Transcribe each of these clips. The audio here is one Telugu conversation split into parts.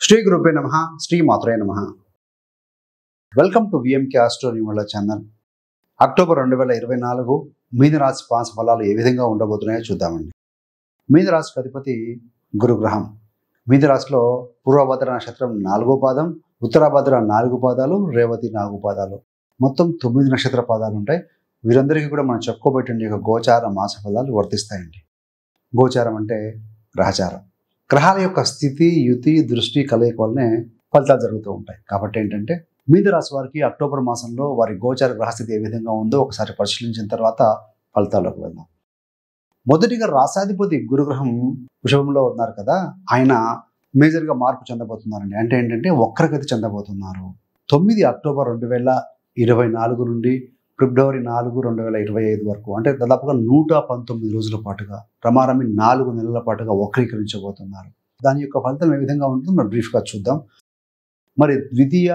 శ్రీ గురుభ్యో నమః, శ్రీ మాత్రే నమః. Welcome to VMK astro numerology channel. October 2024 మీనరాశి మాస ఫలాలు ఏ విధంగా ఉండబోతున్నాయో చూద్దామండి. మీనరాశికి అధిపతి గురుగ్రహం. మీనరాశిలో పూర్వభద్ర నక్షత్రం 4వ పాదం, ఉత్తరాభద్ర 4 పాదాలు, రేవతి 4 పాదాలు, మొత్తం 9 నక్షత్ర పాదాలు ఉంటాయి. వీరందరికీ కూడా మనం చెప్పుకోబెట్టిన గోచార మాస ఫలాలు వర్తిస్తాయండి. గోచారం అంటే గ్రహచారం. గ్రహాల యొక్క స్థితి, యుతి, దృష్టి కలయిక వల్లనే ఫలితాలు జరుగుతూ ఉంటాయి. కాబట్టి ఏంటంటే మీనరాశి వారికి అక్టోబర్ మాసంలో వారి గోచార గ్రహస్థితి ఏ విధంగా ఉందో ఒకసారి పరిశీలించిన తర్వాత ఫలితాల్లోకి వెళ్దాం. మొదటిగా రాశాధిపతి గురుగ్రహం వృషభంలో ఉన్నారు కదా, ఆయన మేజర్గా మార్పు చెందబోతున్నారండి. అంటే ఏంటంటే వక్రగతి చెందబోతున్నారు. 9 అక్టోబర్ 2024 నుండి ఫిబ్రవరి 4, 2025 వరకు, అంటే దాదాపుగా 119 రోజుల పాటుగా, రమారమి 4 నెలల పాటుగా వక్రీకరించబోతున్నారు. దాని యొక్క ఫలితం ఏ విధంగా ఉంటుందో మనం బ్రీఫ్గా చూద్దాం. మరి ద్వితీయ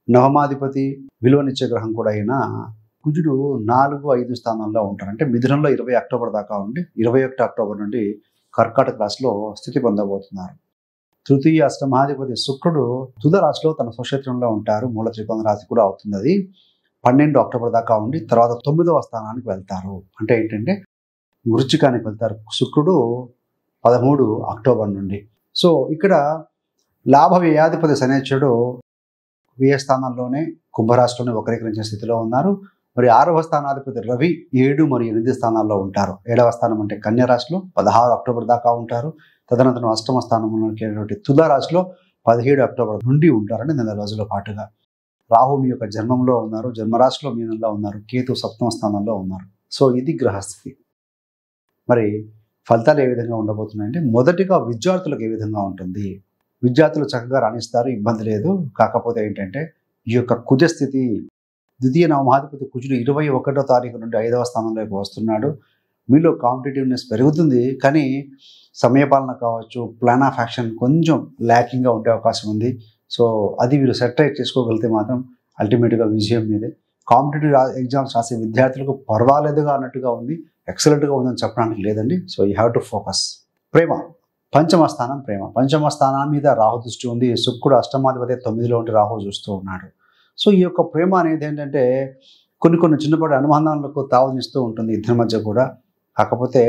నవమాధిపతి విలువనిచ్చే గ్రహం కూడా అయినా కుజుడు 4, 5 స్థానాల్లో ఉంటారు. అంటే మిథునంలో 20 అక్టోబర్ దాకా ఉండి 21 అక్టోబర్ నుండి కర్కాటక రాశిలో స్థితి పొందబోతున్నారు. తృతీయ అష్టమాధిపతి శుక్రుడు తుల రాశిలో తన స్వక్షేత్రంలో ఉంటారు. మూల త్రికోణ రాశి కూడా అవుతుంది. అది 12 అక్టోబర్ దాకా ఉండి తర్వాత 9వ స్థానానికి వెళ్తారు. అంటే ఏంటంటే వృశ్చికానికి వెళ్తారు శుక్రుడు 13 అక్టోబర్ నుండి. సో ఇక్కడ లాభ వ్యయాధిపతి శనేశ్వరుడు వ్యయ స్థానంలోనే కుంభరాశిలోనే వక్రీకరించే స్థితిలో ఉన్నారు. మరి 6వ స్థానాధిపతి రవి 7 మరియు 8 స్థానాల్లో ఉంటారు. 7వ స్థానం అంటే కన్యా రాశిలో 16 అక్టోబర్ దాకా ఉంటారు. తదనంతరం 8వ స్థానంలోకి తుల రాశిలో 17 అక్టోబర్ నుండి ఉంటారని 4 రోజుల పాటుగా. రాహు మీ యొక్క జన్మంలో ఉన్నారు, జన్మరాశిలో మీనంలో ఉన్నారు, కేతు 7వ స్థానంలో ఉన్నారు. సో ఇది గ్రహస్థితి. మరి ఫలితాలు ఏ విధంగా ఉండబోతున్నాయంటే మొదటిగా విద్యార్థులకు ఏ విధంగా ఉంటుంది. విద్యార్థులు చక్కగా రాణిస్తారు, ఇబ్బంది లేదు. కాకపోతే ఏంటంటే ఈ యొక్క కుజస్థితి, ద్వితీయ నవమాధిపతి కుజుడు 21వ తారీఖు నుండి 5వ స్థానంలోకి వస్తున్నాడు. మీలో కాంపిటేటివ్నెస్ పెరుగుతుంది, కానీ సమయపాలన కావచ్చు, ప్లాన్ ఆఫ్ యాక్షన్ కొంచెం ల్యాకింగ్గా ఉండే అవకాశం ఉంది. సో అది మీరు సెట్ చేసుకోగలిగితే మాత్రం అల్టిమేట్గా విజయం మీదే. కాంపిటేటివ్ ఎగ్జామ్స్ రాసే విద్యార్థులకు పర్వాలేదుగా అన్నట్టుగా ఉంది, ఎక్సలెంట్గా ఉందని చెప్పడానికి లేదండి. So you have to focus. ప్రేమ పంచమ స్థానం. పంచమ స్థానం మీద రాహు దృష్టి ఉంది. శుక్రుడు అష్టమాధిపతి 9లో ఉండి రాహు చూస్తూ ఉన్నాడు. సో ఈ యొక్క ప్రేమ అనేది ఏంటంటే కొన్ని చిన్నపాటి అనుబంధాలకు తావునిస్తూ ఉంటుంది ఇద్దరి మధ్య కూడా. కాకపోతే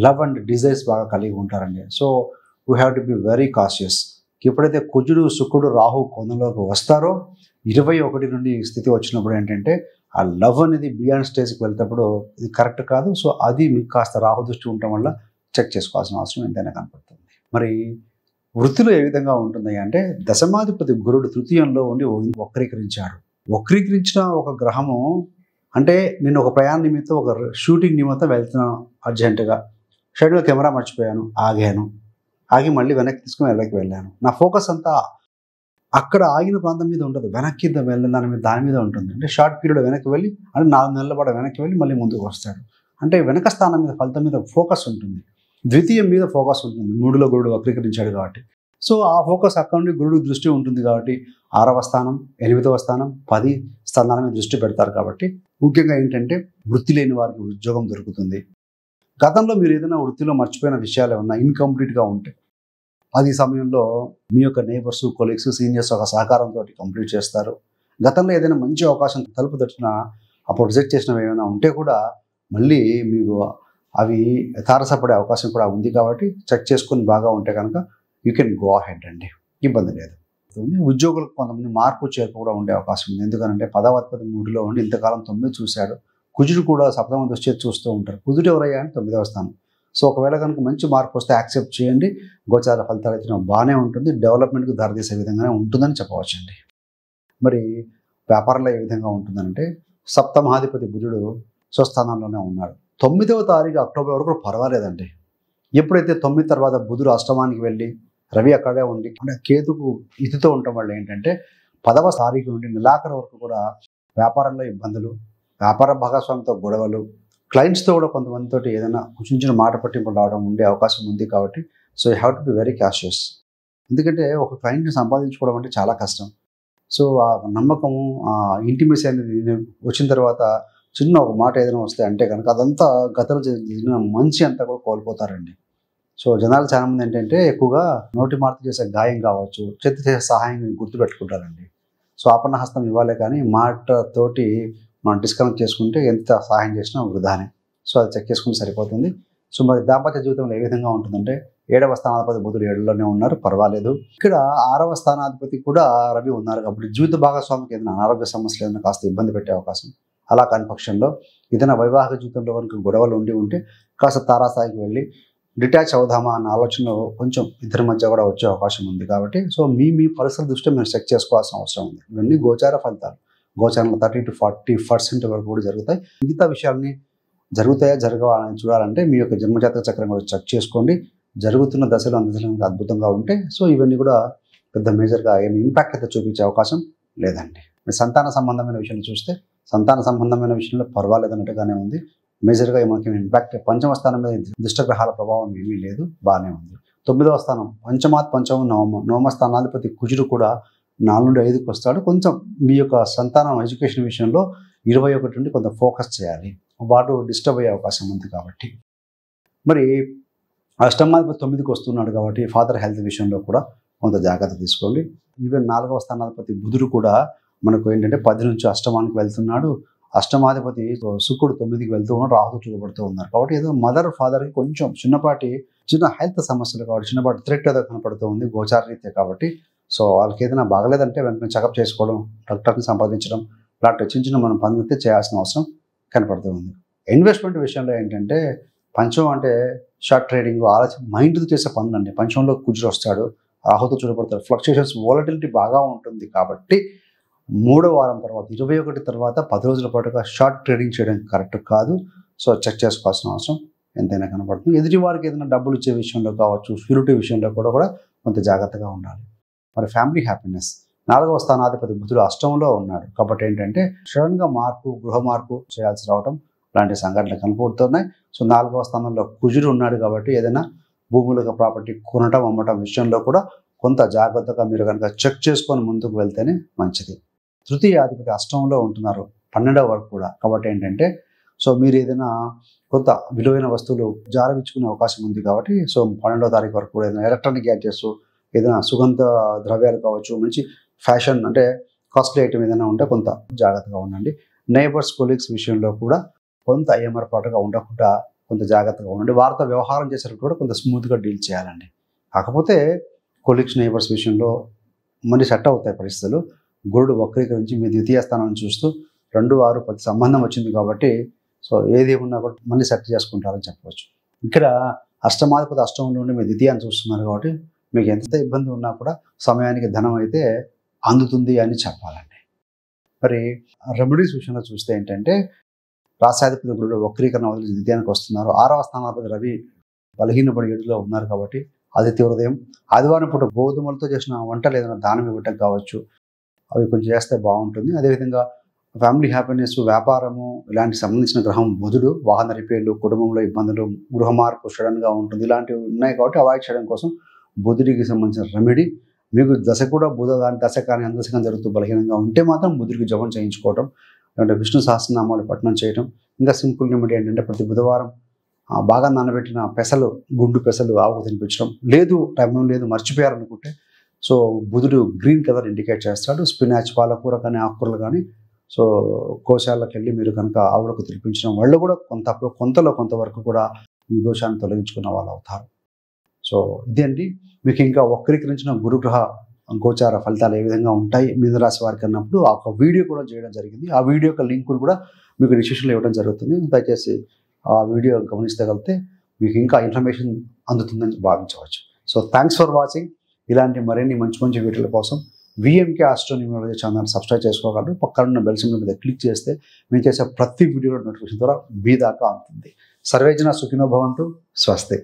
లవ్ అండ్ డిజైర్స్ బాగా కలిగి ఉంటారండి. So we have to be very cautious. ఎప్పుడైతే కుజుడు, శుక్రుడు, రాహు కోణంలోకి వస్తారో 21 నుండి స్థితి వచ్చినప్పుడు ఏంటంటే ఆ లవ్ అనేది బియాండ్ స్టేజ్కి వెళ్తేప్పుడు ఇది కరెక్ట్ కాదు. సో అది మీకు కాస్త రాహు దృష్టి ఉండటం వల్ల చెక్ చేసుకోవాల్సిన అవసరం ఎంతైనా కనపడుతుంది. మరి వృత్తిలో ఏ విధంగా ఉంటుంది అంటే దశమాధిపతి గురుడు తృతీయంలో ఉండి వక్రీకరించాడు. వక్రీకరించిన ఒక గ్రహము అంటే నేను ఒక ప్రయాణ నిమిత్తం, ఒక షూటింగ్ నిమిత్తం వెళ్తున్నాను అర్జెంటుగా, షెడ్యూల్ కెమెరా మర్చిపోయాను, ఆగి మళ్ళీ వెనక్కి తీసుకుని వెళ్ళాను. నా ఫోకస్ అంతా అక్కడ ఆగిన ప్రాంతం మీద ఉండదు, వెనక్కి వెళ్ళిన దాని మీద ఉంటుంది. అంటే షార్ట్ పీరియడ్ వెనక్కి వెళ్ళి, అంటే 4 నెలల పాటు వెనక్కి వెళ్ళి మళ్ళీ ముందుకు వస్తాడు. అంటే వెనక స్థానం మీద, ఫలితం మీద ఫోకస్ ఉంటుంది. ద్వితీయం మీద ఫోకస్ ఉంటుంది. 3లో గురుడు వక్రీకరించాడు కాబట్టి. సో ఆ ఫోకస్ అక్కడ నుండి గురుడు దృష్టి ఉంటుంది కాబట్టి 6వ స్థానం, 8వ స్థానం, 10 స్థానాల మీద దృష్టి పెడతారు. కాబట్టి ముఖ్యంగా ఏంటంటే వృత్తి లేని వారికి ఉద్యోగం దొరుకుతుంది. గతంలో మీరు ఏదైనా వృత్తిలో మర్చిపోయిన విషయాలు ఏమన్నా ఇన్కంప్లీట్గా ఉంటే అది సమయంలో మీ యొక్క నైబర్స్, కొలీగ్స్, సీనియర్స్ ఒక సహకారంతో కంప్లీట్ చేస్తారు. గతంలో ఏదైనా మంచి అవకాశం తలుపు తట్టినా అప్పుడు రిజెక్ట్ చేసినవి ఏమైనా ఉంటే కూడా మళ్ళీ మీకు అవి తారసపడే అవకాశం కూడా ఉంది. కాబట్టి చెక్ చేసుకుని బాగా ఉంటే కనుక యూ కెన్ గో అహెడ్ అండి, ఇబ్బంది లేదు. ఉద్యోగులకు కొంతమంది మార్పు చేర్పు కూడా ఉండే అవకాశం ఉంది. ఎందుకంటే 10వ అధిపతి 3లో ఉండి ఇంతకాలం 9 చూశాడు. కుజుడు కూడా 7వ దృష్టి చూస్తూ ఉంటారు. కుజుడు ఎవరయ్యా అని 9వ స్థానం. సో ఒకవేళ కనుక మంచి మార్పు వస్తే యాక్సెప్ట్ చేయండి. గోచార ఫలితాలు అయితే బాగానే ఉంటుంది, డెవలప్మెంట్కి దారితీసే విధంగానే ఉంటుందని చెప్పవచ్చండి. మరి వ్యాపారంలో ఏ విధంగా ఉంటుందంటే సప్తమాధిపతి బుధుడు స్వస్థానంలోనే ఉన్నాడు. 9వ తారీఖు అక్టోబర్ వరకు పర్వాలేదండి. ఎప్పుడైతే 9 తర్వాత బుధుడు అష్టమానికి వెళ్ళి రవి అక్కడే ఉండి అంటే కేతుకు ఇతితో ఉండటం వల్ల ఏంటంటే 10వ తారీఖు నుండి నెలాఖరు వరకు కూడా వ్యాపారంలో ఇబ్బందులు, వ్యాపార భాగస్వామితో గొడవలు, క్లయింట్స్తో కూడా కొంతమందితో ఏదైనా చిన్న మాట పట్టింపులు రావడం ఉండే అవకాశం ఉంది. కాబట్టి so you have to be very cautious. ఎందుకంటే ఒక క్లయింట్ని సంపాదించుకోవడం అంటే చాలా కష్టం. సో ఆ నమ్మకము, ఆ ఇంటిమేసీ అనేది వచ్చిన తర్వాత చిన్న ఒక మాట ఏదైనా వస్తే అంటే కనుక అదంతా గతంలో జరిగిన మంచి అంతా కూడా కోల్పోతారండి. సో జనాలు చాలామంది ఏంటంటే ఎక్కువగా నోటి మార్పు చేసే గాయం కావచ్చు, చేతి చేసే సహాయం గుర్తుపెట్టుకుంటారండి. సో ఆపన్న హస్తం ఇవ్వాలే కానీ మాటతోటి మనం డిస్కనెక్ట్ చేసుకుంటే ఎంత సహాయం చేసినా వృధానే. సో అది చెక్ చేసుకుంటే సరిపోతుంది. సో మరి దాంపత్య జీవితంలో ఏ విధంగా ఉంటుందంటే 7వ స్థానాధిపతి బుధుడు 7లోనే ఉన్నారు, పర్వాలేదు. ఇక్కడ 6వ స్థానాధిపతి కూడా రవి ఉన్నారు కాబట్టి జీవిత భాగస్వామికి ఏదైనా అనారోగ్య సమస్యలు ఏదైనా కాస్త ఇబ్బంది పెట్టే అవకాశం. అలా కాని పక్షంలో ఏదైనా వైవాహిక జీవితంలో కనుక గొడవలు ఉంటే కాస్త తారాస్థాయికి వెళ్ళి డిటాచ్ అవుదామా అన్న ఆలోచనలో కొంచెం ఇద్దరి మధ్య కూడా వచ్చే అవకాశం ఉంది. కాబట్టి సో మీ పరిస్థితుల దృష్ట్యా మీరు చెక్ చేసుకోవాల్సిన అవసరం ఉంది. ఇవన్నీ గోచార ఫలితాలు. గోచారంలో 30 to 40% వరకు కూడా జరుగుతాయి. మిగతా విషయాల్ని జరుగుతాయా జరగవా అని చూడాలంటే మీ యొక్క జన్మజాతక చక్రం కూడా చెక్ చేసుకోండి. జరుగుతున్న దశలు అందజలంగా అద్భుతంగా ఉంటే సో ఇవన్నీ కూడా పెద్ద మేజర్గా ఏమి ఇంపాక్ట్ అయితే చూపించే అవకాశం లేదండి. సంతాన సంబంధమైన విషయాన్ని చూస్తే సంతాన సంబంధమైన విషయంలో పర్వాలేదు అన్నట్టుగానే ఉంది. మేజర్గా మనకి ఇంపాక్ట్ పంచమ స్థానం మీద దుష్టగ్రహాల ప్రభావం ఏమీ లేదు, బాగానే ఉంది. 9వ స్థానం పంచమాత్ పంచమం నవమ స్థానాధిపతి కుజుడు కూడా 4 నుండి 5కి వస్తాడు. కొంచెం మీ యొక్క సంతానం ఎడ్యుకేషన్ విషయంలో 21 నుండి కొంత ఫోకస్ చేయాలి, వాడు డిస్టర్బ్ అయ్యే అవకాశం ఉంది. కాబట్టి మరి అష్టమాధిపతి 9కి వస్తున్నాడు కాబట్టి ఫాదర్ హెల్త్ విషయంలో కూడా కొంత జాగ్రత్త తీసుకోండి. ఈవెన్ 4వ స్థానాధిపతి బుధుడు కూడా మనకు ఏంటంటే 10 నుంచి అష్టమానికి వెళ్తున్నాడు. అష్టమాధిపతి శుక్రుడు 9కి వెళ్తూ ఉన్నాడు, రాహుతో చూడబడుతూ ఉన్నారు. కాబట్టి ఏదో మదర్ ఫాదర్కి కొంచెం చిన్న హెల్త్ సమస్యలు కాబట్టి చిన్నపాటి థ్రెట్ ఏదో కనపడుతూ ఉంది గోచారరీత్యా. కాబట్టి సో వాళ్ళకి ఏదైనా బాగలేదంటే వెంటనే చెకప్ చేసుకోవడం, డాక్టర్ని సంపాదించడం, ఇలాంటి చిన్న మనం పనులైతే చేయాల్సిన అవసరం కనపడుతూ ఉంది. ఇన్వెస్ట్మెంట్ విషయంలో ఏంటంటే పంచం అంటే షార్ట్ ట్రేడింగ్, ఆలోచన మైండ్తో చేసే పనులు అండి. పంచంలో కుజుడు వస్తాడు, రాహుతో చూడబడతాడు, ఫ్లక్చుయేషన్స్ వాలటిలిటీ బాగా ఉంటుంది. కాబట్టి 3వ వారం తర్వాత 21 తర్వాత 10 రోజుల పాటుగా షార్ట్ ట్రేడింగ్ చేయడం కరెక్ట్ కాదు. సో చెక్ చేసుకోవాల్సిన అవసరం ఎంతైనా కనపడుతుంది. ఎదుటి వారికి ఏదైనా డబ్బులు ఇచ్చే విషయంలో కావచ్చు, షూరిటీ విషయంలో కూడా కొంత జాగ్రత్తగా ఉండాలి. మరి ఫ్యామిలీ హ్యాపీనెస్ 4వ స్థానాధిపతి బుధుడు అష్టంలో ఉన్నాడు కాబట్టి ఏంటంటే సడన్గా గృహ మార్పు చేయాల్సి రావడం లాంటి సంఘటనలు కనపడుతున్నాయి. సో 4వ స్థానంలో కుజుడు ఉన్నాడు కాబట్టి ఏదైనా భూములుగా ప్రాపర్టీ కొనటం అమ్మటం విషయంలో కూడా కొంత జాగ్రత్తగా మీరు కనుక చెక్ చేసుకొని ముందుకు వెళ్తేనే మంచిది. తృతీయాధిపతి అష్టంలో ఉంటున్నారు 12వ వరకు కూడా. కాబట్టి ఏంటంటే సో మీరు ఏదైనా కొంత విలువైన వస్తువులు జారవించుకునే అవకాశం ఉంది. కాబట్టి సో 12వ తారీఖు వరకు కూడా ఏదైనా ఎలక్ట్రానిక్ గ్యాడ్జెట్స్, ఏదైనా సుగంధ ద్రవ్యాలు కావచ్చు, మంచి ఫ్యాషన్ అంటే కాస్ట్లీ ఐటమ్ ఏదైనా ఉంటే కొంత జాగ్రత్తగా ఉండండి. నైబర్స్ కొలీగ్స్ విషయంలో కూడా కొంత ఏమరపాటుగా ఉండకుండా కొంత జాగ్రత్తగా ఉండండి. వారితో వ్యవహారం చేసేటప్పుడు కూడా కొంత స్మూత్గా డీల్ చేయాలండి. కాకపోతే కొలీగ్స్ నైబర్స్ విషయంలో మళ్ళీ సెట్ అవుతాయి పరిస్థితులు. గురుడు వక్రీకరించి మీ ద్వితీయ స్థానాన్ని చూస్తూ 2, 6, 10 సంబంధం వచ్చింది కాబట్టి సో ఏది ఉన్నా కూడా మళ్ళీ సెట్ చేసుకుంటారని చెప్పవచ్చు. ఇక్కడ అష్టమాధిపతి అష్టంలో ఉండి మీ ద్వితీయాన్ని చూస్తున్నారు కాబట్టి మీకు ఎంత ఇబ్బంది ఉన్నా కూడా సమయానికి ధనం అయితే అందుతుంది అని చెప్పాలండి. మరి రెమెడీస్ విషయంలో చూస్తే ఏంటంటే రాశాధిపతి గురుడు వక్రీకరణ వదిలి ద్వితీయానికి వస్తున్నారు. 6వ స్థానాధిపతి రవి బలహీనపడి 7లో ఉన్నారు కాబట్టి ఆదిత్య హృదయం ఆదివారం పూట గోధుమలతో చేసిన వంటలు ఏదైనా దానం ఇవ్వటం కావచ్చు, అవి కొంచెం చేస్తే బాగుంటుంది. అదేవిధంగా ఫ్యామిలీ హ్యాపీనెస్, వ్యాపారము ఇలాంటి సంబంధించిన గ్రహం బుధుడు, వాహన రిపేర్లు, కుటుంబంలో ఇబ్బందులు, గృహ మార్పు సడన్గా ఉంటుంది, ఇలాంటివి ఉన్నాయి కాబట్టి అవాయిడ్ చేయడం కోసం బుధుడికి సంబంధించిన రెమెడీ. మీకు దశ కూడా బుధ కానీ దశ కానీ అందశ కానీ జరుగుతూ బలహీనంగా ఉంటే మాత్రం బుధుడికి జపం చేయించుకోవటం, లేదంటే విష్ణు సహస్రనామాలు పఠనం చేయటం. ఇంకా సింపుల్ రెమెడీ ఏంటంటే ప్రతి బుధవారం బాగా నానబెట్టిన పెసలు, గుండు పెసలు ఆవుకు తినిపించడం. లేదు టైం లేదు మర్చిపోయారనుకుంటే సో బుధుడు గ్రీన్ కలర్ ఇండికేట్ చేస్తాడు. స్పినాచ్, పాలకూర కానీ ఆకుకూరలు కానీ సో కోశాలకు వెళ్ళి మీరు కనుక ఆవులకు తినిపించడం వల్ల కూడా కొంతవరకు కూడా ఈ దోషాన్ని తొలగించుకున్న వాళ్ళు అవుతారు. సో ఇదేంటి మీకు ఇంకా వక్రీకరించిన గురుగ్రహ గోచార ఫలితాలు ఏ విధంగా ఉంటాయి మీనరాశి వారికి అన్నప్పుడు ఆ ఒక వీడియో కూడా చేయడం జరిగింది. ఆ వీడియో యొక్క లింక్ కూడా మీకు డిస్క్రిప్షన్లో ఇవ్వడం జరుగుతుంది. దయచేసి ఆ వీడియో గమనించగలిగితే మీకు ఇంకా ఇన్ఫర్మేషన్ అందుతుందని భావించవచ్చు. So thanks for watching. ఇలాంటి మరిన్ని మంచి వీడియోల కోసం విఎంకే ఆస్ట్రోన్యూమరాలజీ ఛానల్ సబ్స్క్రైబ్ చేసుకోగలరు. పక్కన బెల్ సింబల్ మీద క్లిక్ చేస్తే మేము చేసే ప్రతి వీడియో నోటిఫికేషన్ ద్వారా మీ దాకా అందుతుంది. సర్వేజన సుఖినో భవంతు. స్వస్తి.